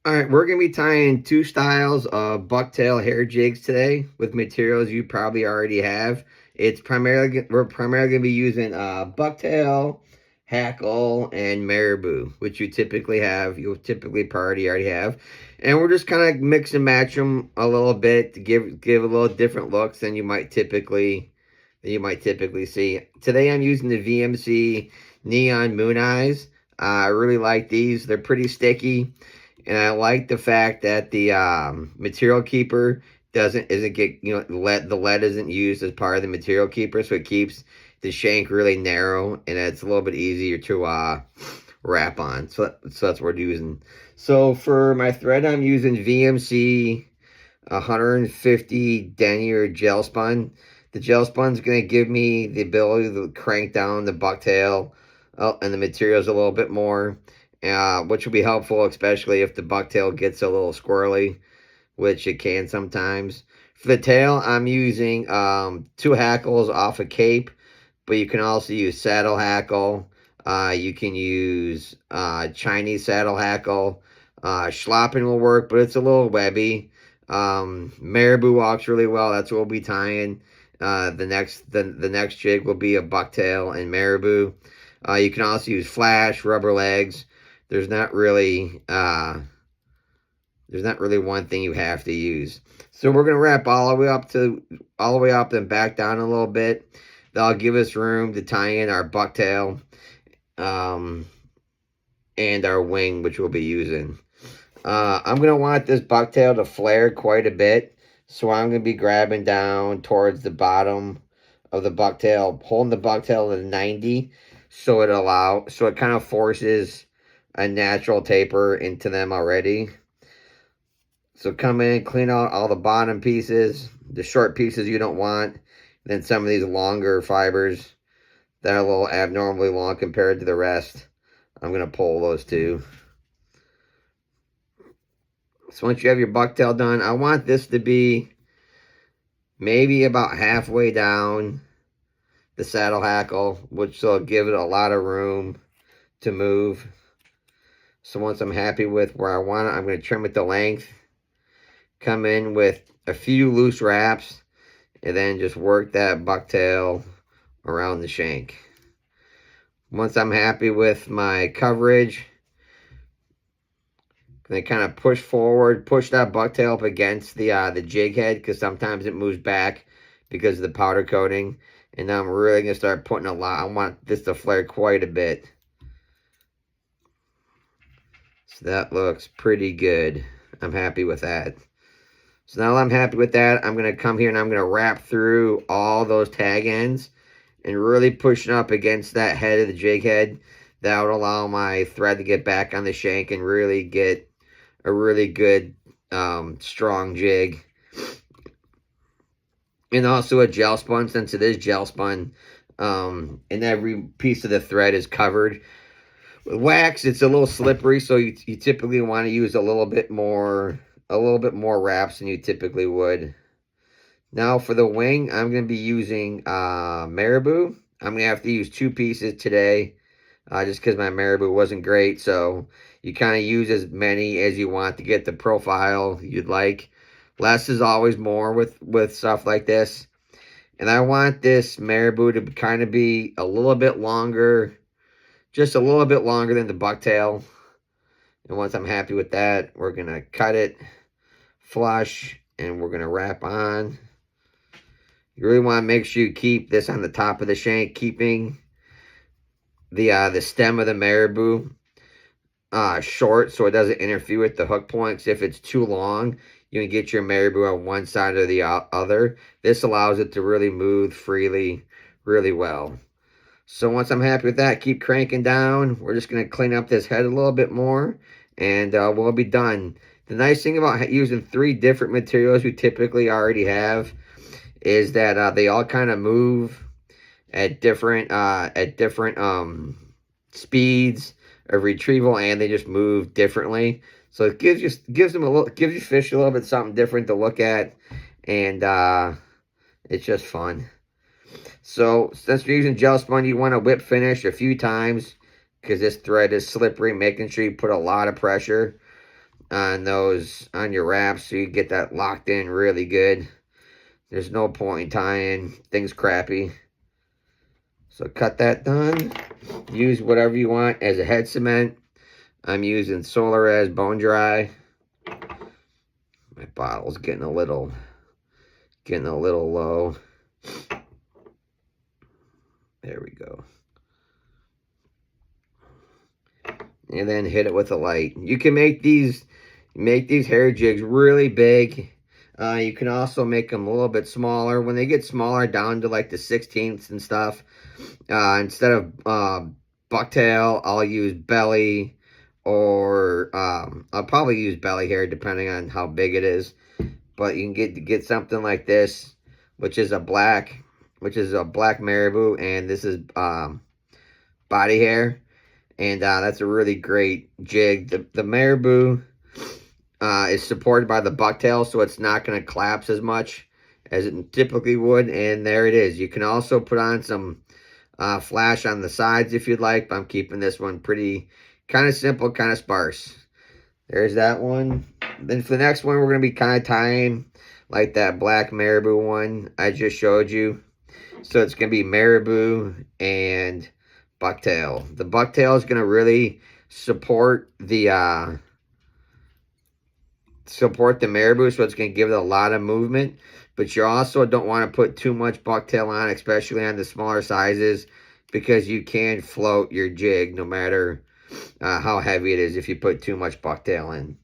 All right, we're going to be tying two styles of bucktail hair jigs today with materials you probably already have. We're primarily going to be using bucktail, hackle, and marabou, which you'll typically already have. And we're just kind of mix and match them a little bit to give a little different looks than you might typically see. Today I'm using the VMC Neon Moon Eyes. I really like these. They're pretty sticky. And I like the fact that the material keeper isn't get the lead isn't used as part of the material keeper, so it keeps the shank really narrow and it's a little bit easier to wrap on. So that's what we're using. So for my thread, I'm using VMC 150 denier gel spun. The gel spun's gonna give me the ability to crank down the bucktail and the materials a little bit more, which will be helpful, especially if the bucktail gets a little squirrely, which it can sometimes. For the tail, I'm using two hackles off a cape, but you can also use saddle hackle. You can use Chinese saddle hackle. Schlappen will work, but it's a little webby. Marabou walks really well. That's what we'll be tying. The next jig will be a bucktail and marabou. You can also use flash, rubber legs. There's not really one thing you have to use. So we're gonna wrap all the way up and back down a little bit. That'll give us room to tie in our bucktail and our wing, which we'll be using. I'm going to want this bucktail to flare quite a bit, so I'm going to be grabbing down towards the bottom of the bucktail, holding the bucktail at 90, so it kind of forces a natural taper into them already. So come in, clean out all the bottom pieces, the short pieces you don't want, then some of these longer fibers that are a little abnormally long compared to the rest. I'm going to pull those too. So once you have your bucktail done, I want this to be maybe about halfway down the saddle hackle, which will give it a lot of room to move. So once I'm happy with where I want it, I'm going to trim it to length, come in with a few loose wraps, and then just work that bucktail around the shank. Once I'm happy with my coverage, they kind of push forward, push that bucktail up against the jig head, because sometimes it moves back because of the powder coating. And now I'm really going to start putting a lot. I want this to flare quite a bit. So that looks pretty good. I'm happy with that. So now that I'm happy with that, I'm going to come here and I'm going to wrap through all those tag ends and really pushing up against that head of the jig head. That would allow my thread to get back on the shank and really get a really good strong jig. And also a gel spun, since it is gel spun, and every piece of the thread is covered with wax. It's a little slippery, so you typically want to use a little bit more wraps than you typically would. Now for the wing, I'm going to be using marabou. I'm going to have to use two pieces today, just because my marabou wasn't great. So you kind of use as many as you want to get the profile you'd like. Less is always more with stuff like this. And I want this marabou to kind of be a little bit longer, just a little bit longer than the bucktail. And once I'm happy with that, we're going to cut it flush and we're going to wrap on. You really want to make sure you keep this on the top of the shank, keeping the stem of the marabou short so it doesn't interfere with the hook points. If it's too long, you can get your marabou on one side or the other. This allows it to really move freely, really well. So once I'm happy with that, keep cranking down. We're just going to clean up this head a little bit more, and we'll be done. The nice thing about using three different materials we typically already have is that they all kind of move at different speeds of retrieval, and they just move differently. So it gives you fish a little bit something different to look at, and it's just fun. So since you're using gel spun, you want to whip finish a few times because this thread is slippery, making sure you put a lot of pressure on those, on your wraps, so you get that locked in really good. There's no point in tying things crappy. So cut that done. Use whatever you want as a head cement. I'm using Solar Bone Dry. My bottle's getting a little low. There we go. And then hit it with a light. You can make these hair jigs really big. You can also make them a little bit smaller. When they get smaller, down to like the 16ths and stuff, instead of bucktail, I'll use belly, or I'll probably use belly hair depending on how big it is. But you can get something like this, which is a black Marabou, and this is body hair, and that's a really great jig. The Marabou is supported by the bucktail, so it's not going to collapse as much as it typically would. And there it is. You can also put on some flash on the sides if you'd like, but I'm keeping this one pretty kind of simple, kind of sparse. There's that one. Then for the next one, we're going to be kind of tying like that black Marabou one I just showed you. So it's going to be Marabou and bucktail. The bucktail is going to really support the Marabou, so it's going to give it a lot of movement. But you also don't want to put too much bucktail on, especially on the smaller sizes, because you can float your jig no matter how heavy it is if you put too much bucktail in.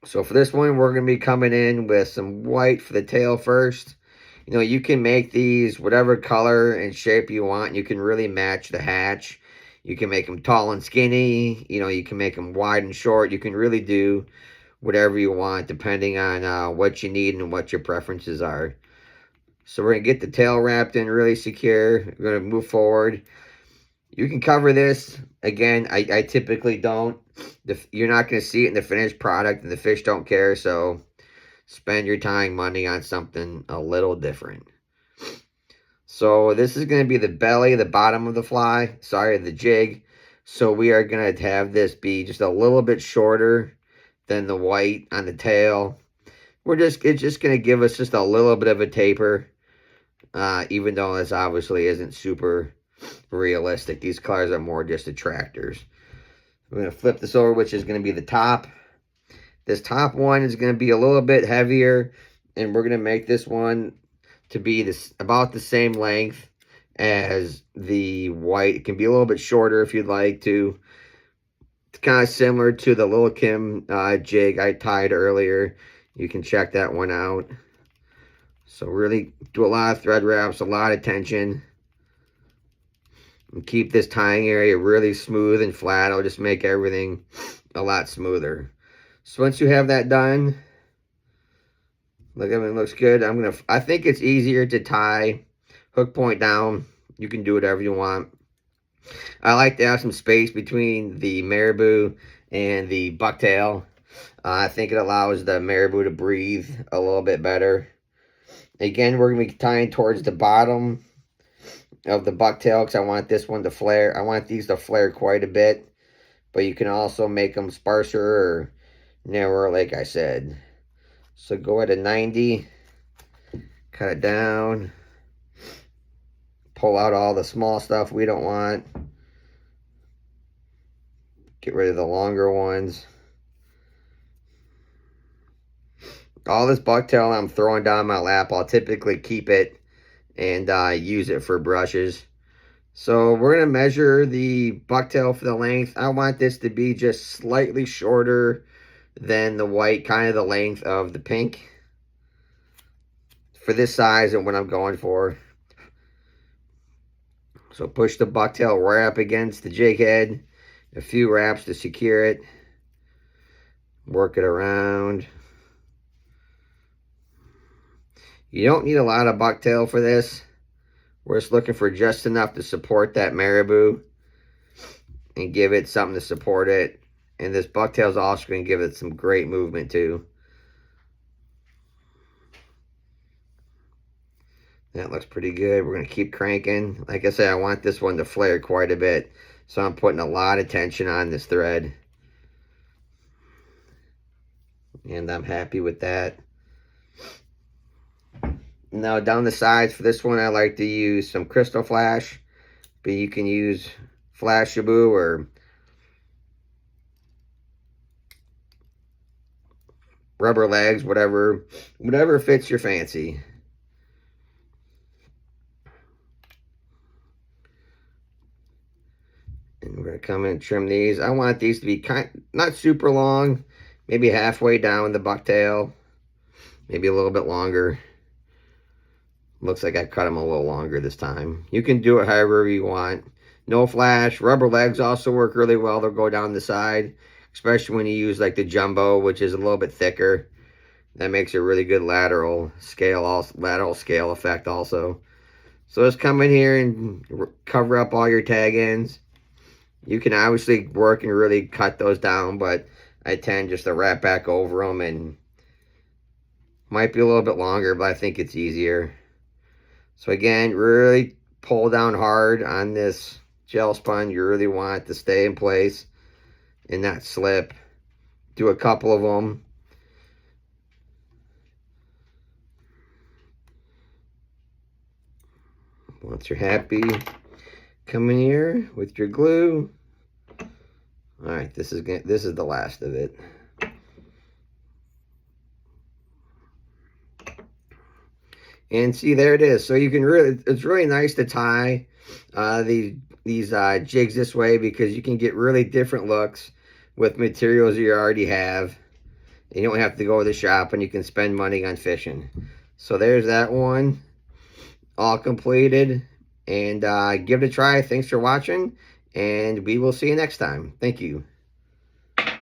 So for this one, we're going to be coming in with some white for the tail first. You know, you can make these whatever color and shape you want. You can really match the hatch. You can make them tall and skinny. You know, you can make them wide and short. You can really do whatever you want depending on what you need and what your preferences are. So we're going to get the tail wrapped in really secure. We're going to move forward. You can cover this. Again, I typically don't. You're not going to see it in the finished product, and the fish don't care, so spend your time, money on something a little different. So this is going to be the belly, the bottom of the fly, the jig. So we are going to have this be just a little bit shorter than the white on the tail. It's just going to give us just a little bit of a taper, even though this obviously isn't super realistic. These colors are more just attractors. We're going to flip this over, which is going to be the top. This top one is going to be a little bit heavier, and we're going to make this one to be about the same length as the white. It can be a little bit shorter if you'd like to. It's kind of similar to the Lil' Kim jig I tied earlier. You can check that one out. So really do a lot of thread wraps, a lot of tension. And keep this tying area really smooth and flat. It'll just make everything a lot smoother. So once you have that done, look, everything looks good. I think it's easier to tie hook point down. You can do whatever you want. I like to have some space between the Marabou and the bucktail. I think it allows the Marabou to breathe a little bit better. Again, we're going to be tying towards the bottom of the bucktail because I want this one to flare. I want these to flare quite a bit, but you can also make them sparser or narrower, like I said. So go at a 90, cut it down, pull out all the small stuff we don't want, get rid of the longer ones. All this bucktail I'm throwing down my lap, I'll typically keep it and use it for brushes. So we're going to measure the bucktail for the length. I want this to be just slightly shorter than the white, kind of the length of the pink for this size and what I'm going for. So push the bucktail right up against the jig head, a few wraps to secure it, work it around. You don't need a lot of bucktail for this. We're just looking for just enough to support that Marabou and give it something to support it. And this bucktail is also going to give it some great movement too. That looks pretty good. We're going to keep cranking. Like I said, I want this one to flare quite a bit. So I'm putting a lot of tension on this thread. and I'm happy with that. Now down the sides for this one, I like to use some crystal flash, but you can use Flashaboo or rubber legs, whatever fits your fancy. And we're gonna come in and trim these. I want these to be not super long, maybe halfway down the bucktail, maybe a little bit longer. Looks like I cut them a little longer this time. You can do it however you want. No flash. Rubber legs also work really well. They'll go down the side, especially when you use like the jumbo, which is a little bit thicker. That makes a really good lateral scale effect also. So just come in here and cover up all your tag ends. You can obviously work and really cut those down, but I tend just to wrap back over them, and might be a little bit longer, but I think it's easier. So again, really pull down hard on this gel spun. You really want it to stay in place and not slip. Do a couple of them. Once you're happy, come in here with your glue. All right, this is the last of it. And see, there it is. So you can it's really nice to tie these jigs this way, because you can get really different looks with materials you already have. You don't have to go to the shop, and you can spend money on fishing. So there's that one, all completed. And give it a try. Thanks for watching, and we will see you next time. Thank you.